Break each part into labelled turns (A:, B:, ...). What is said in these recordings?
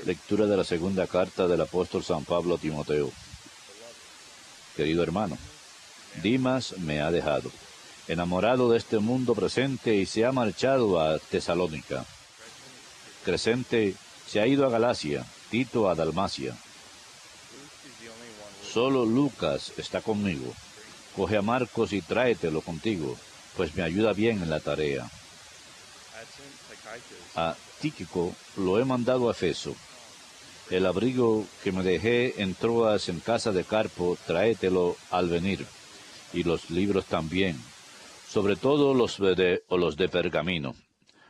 A: Lectura de la segunda carta del apóstol San Pablo a Timoteo. Querido hermano, Dimas me ha dejado, enamorado de este mundo presente, y se ha marchado a Tesalónica. Crescente se ha ido a Galacia, Tito a Dalmacia. Solo Lucas está conmigo. Coge a Marcos y tráetelo contigo, pues me ayuda bien en la tarea. A Tíquico lo he mandado a Efeso. El abrigo que me dejé en Troas en casa de Carpo, tráetelo al venir, y los libros también, sobre todo los de Pergamino.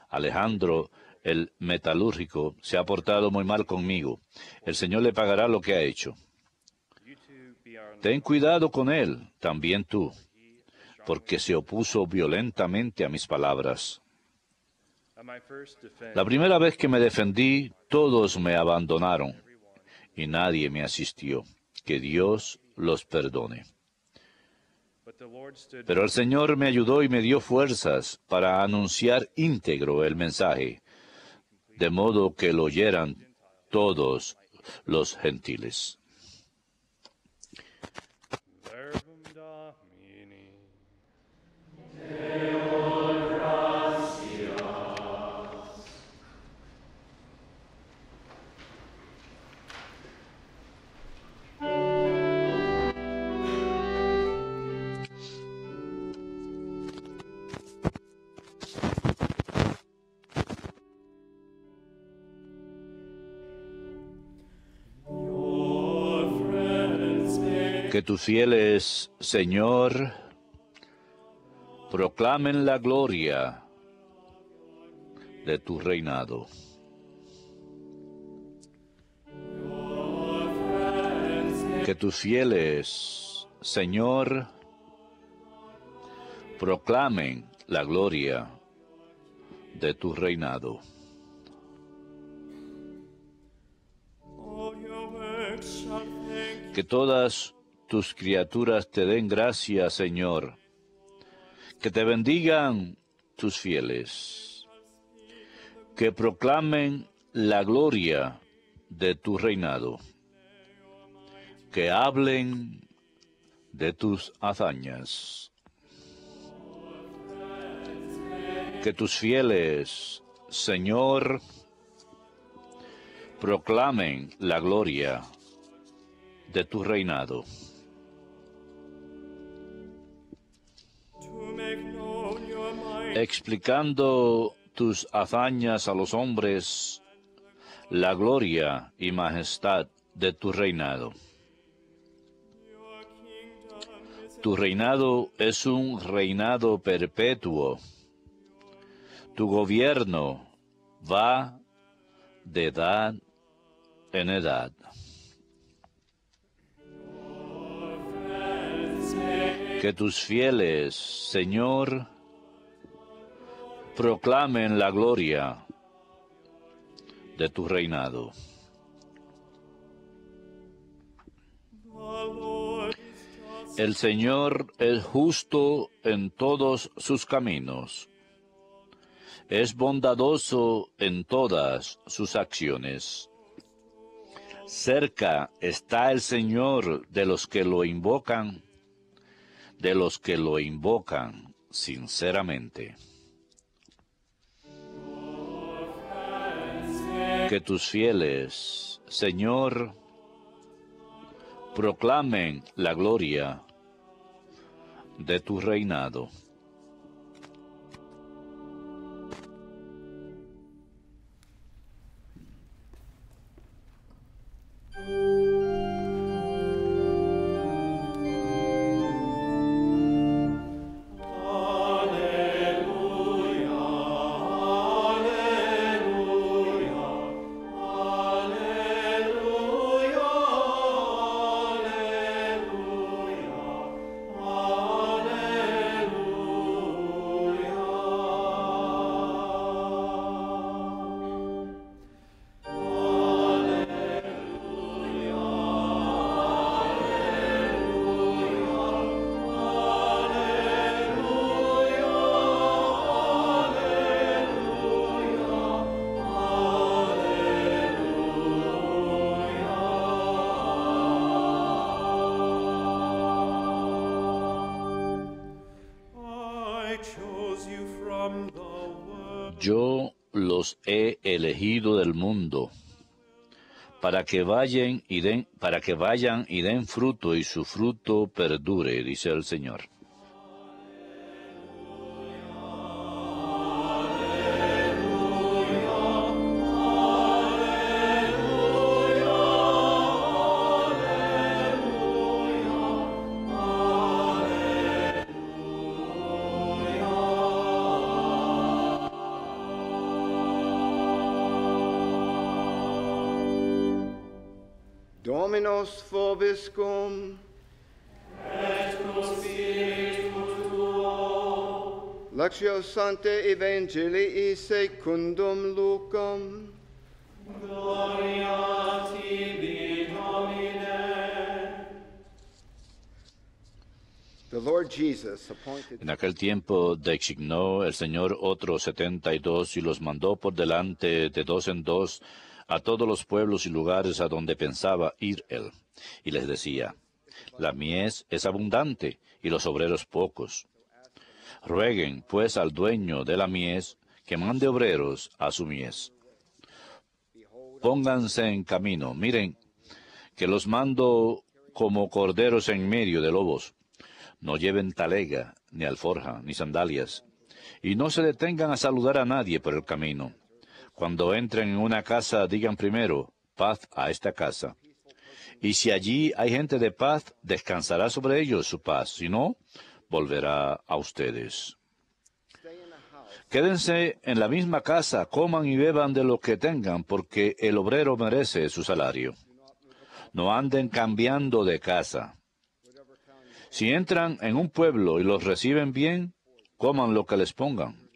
A: Alejandro, el metalúrgico, se ha portado muy mal conmigo. El Señor le pagará lo que ha hecho. Ten cuidado con él, también tú, porque se opuso violentamente a mis palabras. La primera vez que me defendí, todos me abandonaron, y nadie me asistió. Que Dios los perdone. Pero el Señor me ayudó y me dio fuerzas para anunciar íntegro el mensaje, de modo que lo oyeran todos los gentiles. Que tus fieles, Señor, proclamen la gloria de tu reinado. Que tus fieles, Señor, proclamen la gloria de tu reinado. Que todas tus criaturas te den gracia, Señor. Que te bendigan tus fieles. Que proclamen la gloria de tu reinado. Que hablen de tus hazañas. Que tus fieles, Señor, proclamen la gloria de tu reinado. Explicando tus hazañas a los hombres, la gloria y majestad de tu reinado. Tu reinado es un reinado perpetuo. Tu gobierno va de edad en edad. Que tus fieles, Señor, proclamen la gloria de tu reinado. El Señor es justo en todos sus caminos. Es bondadoso en todas sus acciones. Cerca está el Señor de los que lo invocan sinceramente. Que tus fieles, Señor, proclamen la gloria de tu reinado. Yo los he elegido del mundo, para que vayan y den fruto y su fruto perdure, dice el Señor.
B: Dominus vobiscum.
C: Et cum spiritu tuo.
B: Lectio Sanctae Evangelii secundum Lucam.
C: Gloria tibi, Domine.
B: The Lord Jesus appointed
A: En aquel tiempo designó el Señor otros 72 y los mandó por delante de dos en dos a todos los pueblos y lugares a donde pensaba ir él. Y les decía, la mies es abundante y los obreros pocos. Rueguen, pues, al dueño de la mies que mande obreros a su mies. Pónganse en camino, miren, que los mando como corderos en medio de lobos. No lleven talega, ni alforja, ni sandalias, y no se detengan a saludar a nadie por el camino. Cuando entren en una casa, digan primero, paz a esta casa. Y si allí hay gente de paz, descansará sobre ellos su paz, si no, volverá a ustedes. Quédense en la misma casa, coman y beban de lo que tengan, porque el obrero merece su salario. No anden cambiando de casa. Si entran en un pueblo y los reciben bien, coman lo que les pongan.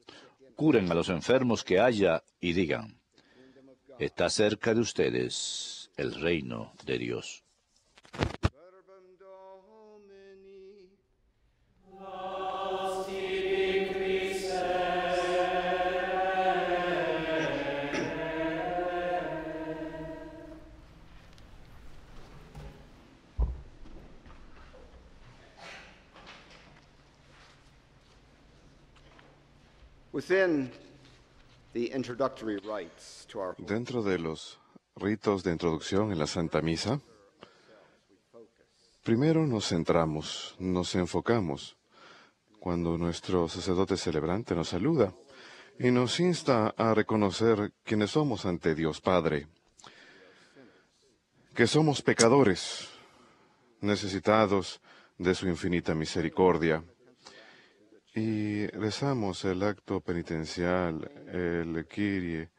A: Curen a los enfermos que haya y digan, está cerca de ustedes el reino de Dios.
B: Verbum Domini.
C: Laus tibi, Christe.
B: Within the introductory rites to our
D: Dentro de los ritos de introducción en la Santa Misa, primero nos centramos, nos enfocamos cuando nuestro sacerdote celebrante nos saluda y nos insta a reconocer quiénes somos ante Dios Padre, que somos pecadores, necesitados de su infinita misericordia. Y rezamos el acto penitencial, el Kyrie,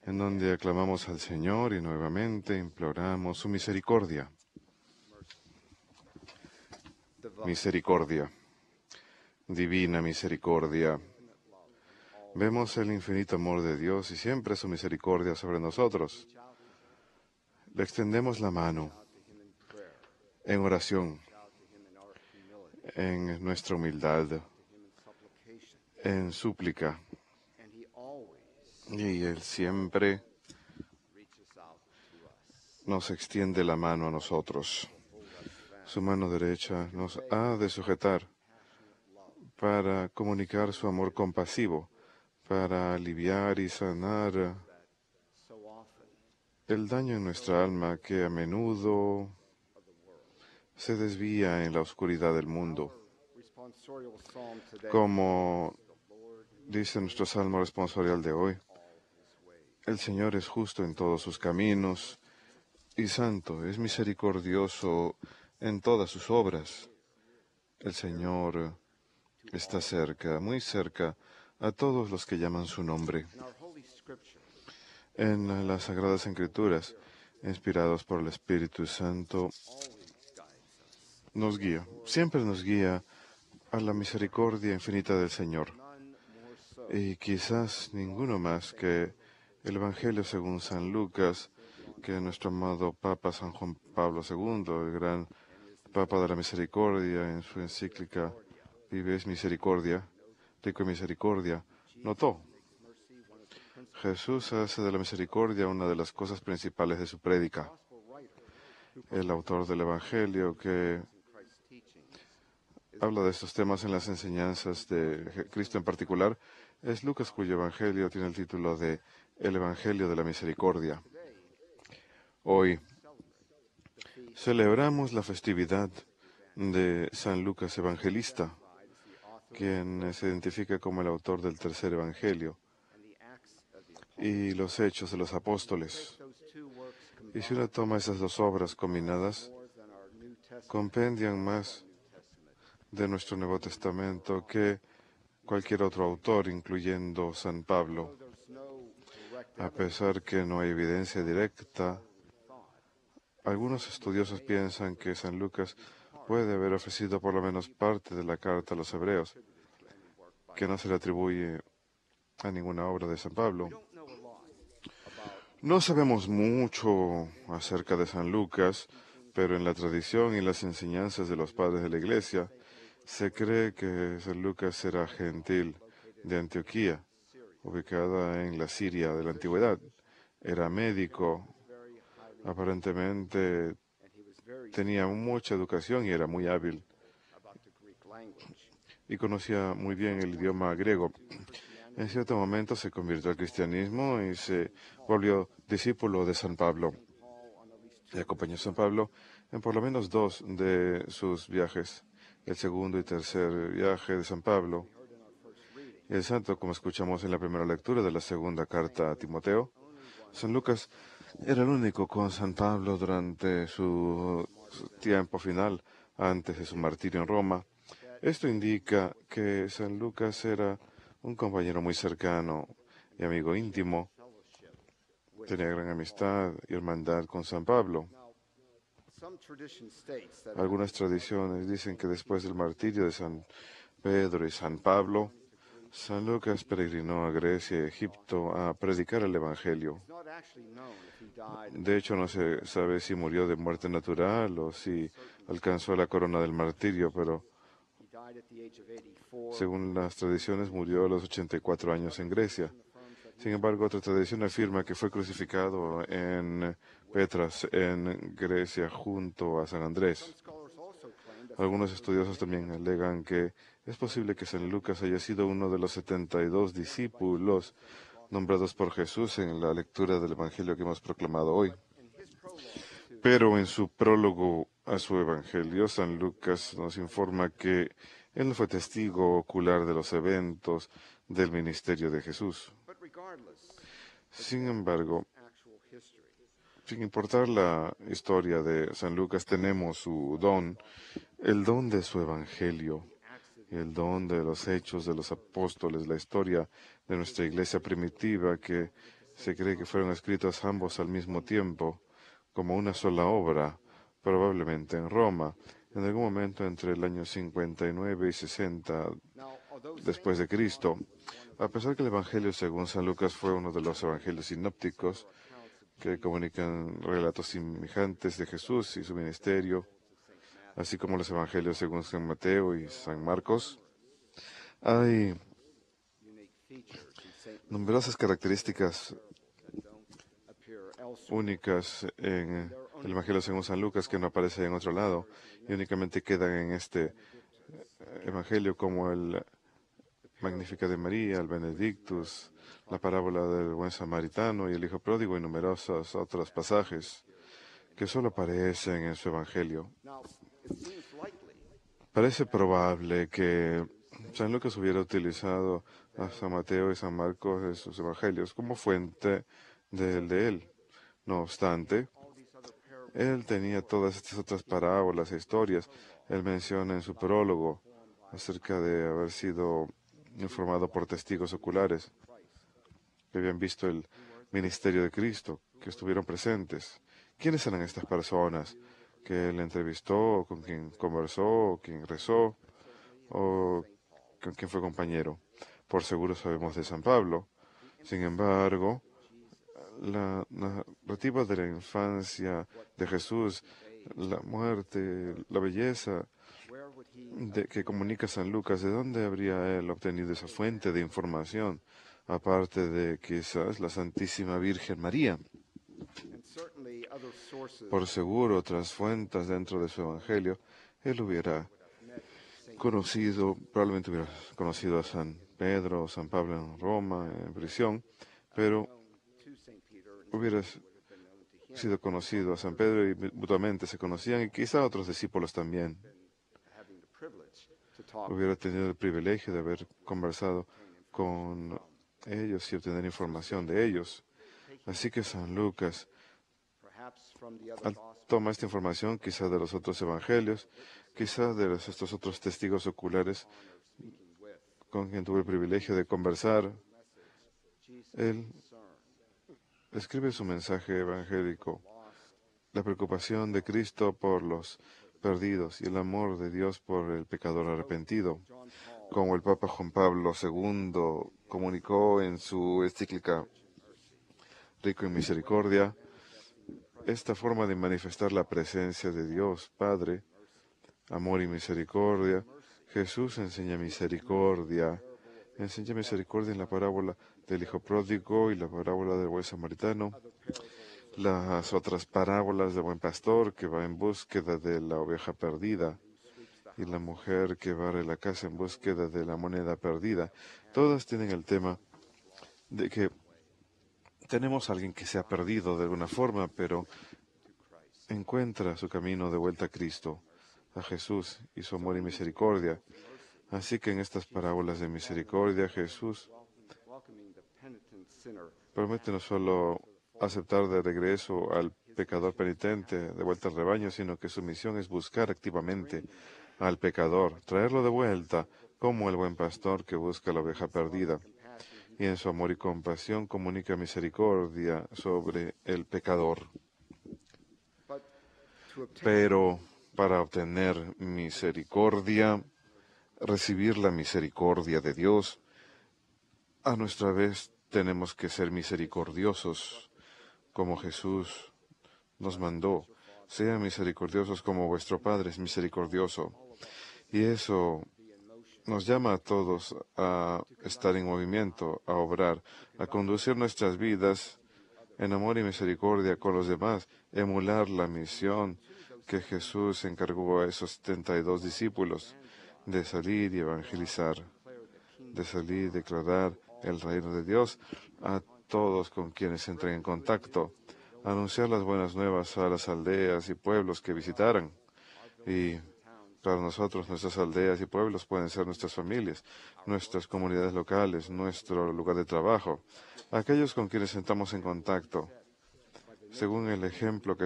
D: en donde aclamamos al Señor y nuevamente imploramos su misericordia. Misericordia, divina misericordia. Vemos el infinito amor de Dios y siempre su misericordia sobre nosotros. Le extendemos la mano en oración, en nuestra humildad, en súplica. Y Él siempre nos extiende la mano a nosotros. Su mano derecha nos ha de sujetar para comunicar su amor compasivo, para aliviar y sanar el daño en nuestra alma que a menudo se desvía en la oscuridad del mundo. Como dice nuestro salmo responsorial de hoy, el Señor es justo en todos sus caminos y santo, es misericordioso en todas sus obras. El Señor está cerca, muy cerca, a todos los que llaman su nombre. En las Sagradas Escrituras, inspirados por el Espíritu Santo, nos guía, siempre nos guía a la misericordia infinita del Señor. Y quizás ninguno más que el Evangelio según San Lucas, que nuestro amado Papa San Juan Pablo II, el gran Papa de la Misericordia, en su encíclica Vives Misericordia, rico en misericordia, notó. Jesús hace de la misericordia una de las cosas principales de su prédica. El autor del Evangelio que habla de estos temas en las enseñanzas de Cristo en particular, Es Lucas cuyo evangelio tiene el título de El Evangelio de la Misericordia. Hoy celebramos la festividad de San Lucas Evangelista, quien se identifica como el autor del tercer evangelio y los Hechos de los Apóstoles. Y si uno toma esas dos obras combinadas, compendian más de nuestro Nuevo Testamento que cualquier otro autor, incluyendo San Pablo. A pesar que no hay evidencia directa, algunos estudiosos piensan que San Lucas puede haber ofrecido por lo menos parte de la carta a los hebreos, que no se le atribuye a ninguna obra de San Pablo. No sabemos mucho acerca de San Lucas, pero en la tradición y las enseñanzas de los padres de la Iglesia, se cree que San Lucas era gentil de Antioquía, ubicada en la Siria de la Antigüedad. Era médico, aparentemente tenía mucha educación y era muy hábil, y conocía muy bien el idioma griego. En cierto momento se convirtió al cristianismo y se volvió discípulo de San Pablo. Y acompañó a San Pablo en por lo menos 2 de sus viajes, el segundo y tercer viaje de San Pablo. Y el santo, como escuchamos en la primera lectura de la segunda carta a Timoteo, San Lucas era el único con San Pablo durante su tiempo final, antes de su martirio en Roma. Esto indica que San Lucas era un compañero muy cercano y amigo íntimo. Tenía gran amistad y hermandad con San Pablo. Algunas tradiciones dicen que después del martirio de San Pedro y San Pablo, San Lucas peregrinó a Grecia y Egipto a predicar el Evangelio. De hecho, no se sabe si murió de muerte natural o si alcanzó la corona del martirio, pero según las tradiciones murió a los 84 años en Grecia. Sin embargo, otra tradición afirma que fue crucificado en Petras, en Grecia, junto a San Andrés. Algunos estudiosos también alegan que es posible que San Lucas haya sido uno de los 72 discípulos nombrados por Jesús en la lectura del Evangelio que hemos proclamado hoy. Pero en su prólogo a su Evangelio, San Lucas nos informa que él no fue testigo ocular de los eventos del ministerio de Jesús. Sin embargo, sin importar la historia de San Lucas, tenemos su don, el don de su Evangelio, el don de los Hechos de los Apóstoles, la historia de nuestra iglesia primitiva, que se cree que fueron escritos ambos al mismo tiempo, como una sola obra, probablemente en Roma, en algún momento entre el año 59 y 60 después de Cristo. A pesar que el Evangelio según San Lucas fue uno de los evangelios sinópticos que comunican relatos semejantes de Jesús y su ministerio, así como los evangelios según San Mateo y San Marcos, hay numerosas características únicas en el Evangelio según San Lucas que no aparecen en otro lado y únicamente quedan en este Evangelio, como el Magnífica de María, el Benedictus, la parábola del buen samaritano y el hijo pródigo y numerosos otros pasajes que solo aparecen en su Evangelio. Parece probable que San Lucas hubiera utilizado a San Mateo y San Marcos en sus Evangelios como fuente de él. No obstante, él tenía todas estas otras parábolas e historias. Él menciona en su prólogo acerca de haber sido informado por testigos oculares que habían visto el ministerio de Cristo, que estuvieron presentes. ¿Quiénes eran estas personas que él entrevistó, con quien conversó, quien rezó, o con quien fue compañero? Por seguro sabemos de San Pablo. Sin embargo, la narrativa de la infancia de Jesús, la muerte, la belleza que comunica San Lucas, ¿de dónde habría él obtenido esa fuente de información? Aparte de quizás la Santísima Virgen María. Por seguro, otras fuentes dentro de su Evangelio, él hubiera conocido, probablemente hubiera conocido a San Pedro o San Pablo en Roma, en prisión, pero hubiera sido conocido a San Pedro y mutuamente se conocían y quizá otros discípulos también. Hubiera tenido el privilegio de haber conversado con ellos y obtener información de ellos. Así que San Lucas toma esta información quizá de los otros evangelios, quizá de estos otros testigos oculares con quien tuve el privilegio de conversar. Él escribe su mensaje evangélico, la preocupación de Cristo por los perdidos y el amor de Dios por el pecador arrepentido. Como el Papa Juan Pablo II comunicó en su encíclica Rico en Misericordia, esta forma de manifestar la presencia de Dios Padre, amor y misericordia. Jesús enseña misericordia en la parábola del Hijo Pródigo y la parábola del Buen Samaritano, las otras parábolas del Buen Pastor que va en búsqueda de la oveja perdida y la mujer que barre la casa en búsqueda de la moneda perdida. Todas tienen el tema de que tenemos a alguien que se ha perdido de alguna forma, pero encuentra su camino de vuelta a Cristo, a Jesús y su amor y misericordia. Así que en estas parábolas de misericordia, Jesús promete no solo aceptar de regreso al pecador penitente de vuelta al rebaño, sino que su misión es buscar activamente al pecador, traerlo de vuelta, como el buen pastor que busca la oveja perdida. Y en su amor y compasión comunica misericordia sobre el pecador. Pero para obtener misericordia, recibir la misericordia de Dios, a nuestra vez tenemos que ser misericordiosos, como Jesús nos mandó. Sean misericordiosos como vuestro Padre es misericordioso. Y eso nos llama a todos a estar en movimiento, a obrar, a conducir nuestras vidas en amor y misericordia con los demás, emular la misión que Jesús encargó a esos 72 discípulos de salir y evangelizar, de salir y declarar el reino de Dios a todos con quienes entren en contacto, anunciar las buenas nuevas a las aldeas y pueblos que visitaran. Y para nosotros, nuestras aldeas y pueblos pueden ser nuestras familias, nuestras comunidades locales, nuestro lugar de trabajo, aquellos con quienes entramos en contacto, según el ejemplo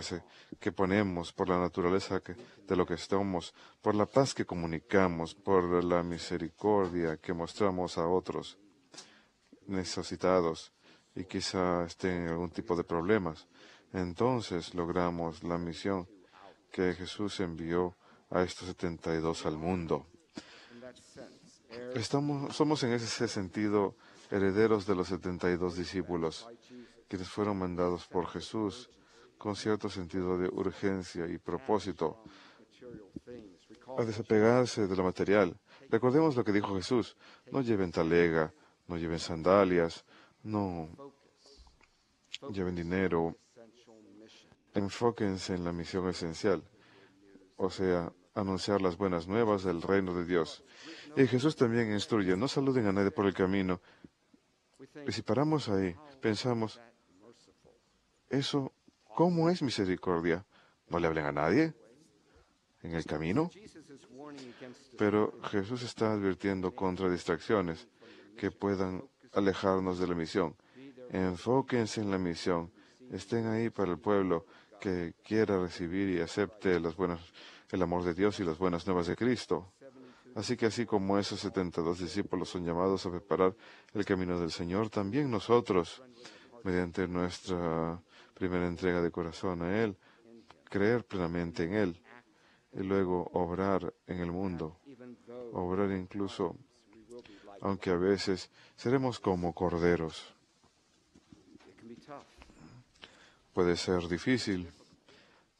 D: que ponemos, por la naturaleza de lo que estamos, por la paz que comunicamos, por la misericordia que mostramos a otros necesitados y quizá estén en algún tipo de problemas. Entonces logramos la misión que Jesús envió a estos 72 al mundo. Somos en ese sentido herederos de los 72 discípulos, quienes fueron mandados por Jesús con cierto sentido de urgencia y propósito a desapegarse de lo material. Recordemos lo que dijo Jesús: no lleven talega, no lleven sandalias, no lleven dinero, enfóquense en la misión esencial, o sea, anunciar las buenas nuevas del reino de Dios. Y Jesús también instruye: no saluden a nadie por el camino. Y si paramos ahí, pensamos, ¿eso cómo es misericordia? ¿No le hablen a nadie en el camino? Pero Jesús está advirtiendo contra distracciones que puedan alejarnos de la misión. Enfóquense en la misión. Estén ahí para el pueblo que quiera recibir y acepte el amor de Dios y las buenas nuevas de Cristo. Así que así como esos 72 discípulos son llamados a preparar el camino del Señor, también nosotros, mediante nuestra primera entrega de corazón a Él, creer plenamente en Él y luego obrar en el mundo, obrar incluso, aunque a veces seremos como corderos. Puede ser difícil,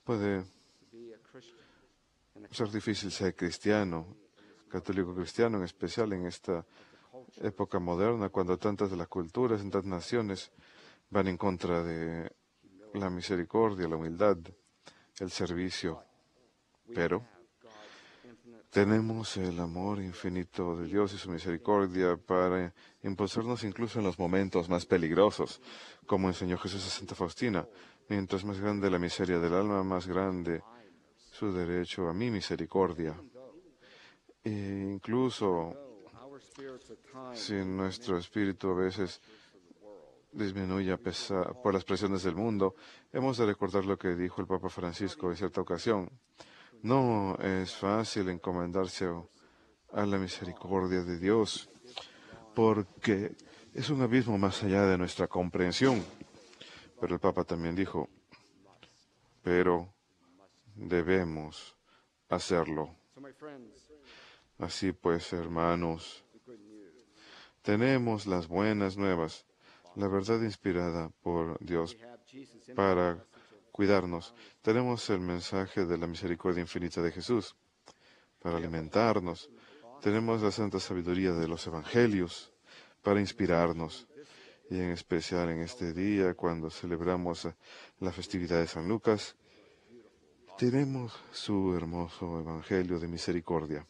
D: puede ser difícil ser cristiano, católico cristiano en especial en esta época moderna, cuando tantas de las culturas en tantas naciones van en contra de la misericordia, la humildad, el servicio. Pero Tenemos el amor infinito de Dios y su misericordia para impulsarnos incluso en los momentos más peligrosos, como enseñó Jesús a Santa Faustina. Mientras más grande la miseria del alma, más grande su derecho a mi misericordia. E incluso si nuestro espíritu a veces disminuye por las presiones del mundo, hemos de recordar lo que dijo el Papa Francisco en cierta ocasión. No es fácil encomendarse a la misericordia de Dios, porque es un abismo más allá de nuestra comprensión. Pero el Papa también dijo, pero debemos hacerlo. Así pues, hermanos, tenemos las buenas nuevas, la verdad inspirada por Dios para cuidarnos. Tenemos el mensaje de la misericordia infinita de Jesús para alimentarnos. Tenemos la santa sabiduría de los evangelios para inspirarnos. Y en especial en este día, cuando celebramos la festividad de San Lucas, tenemos su hermoso evangelio de misericordia.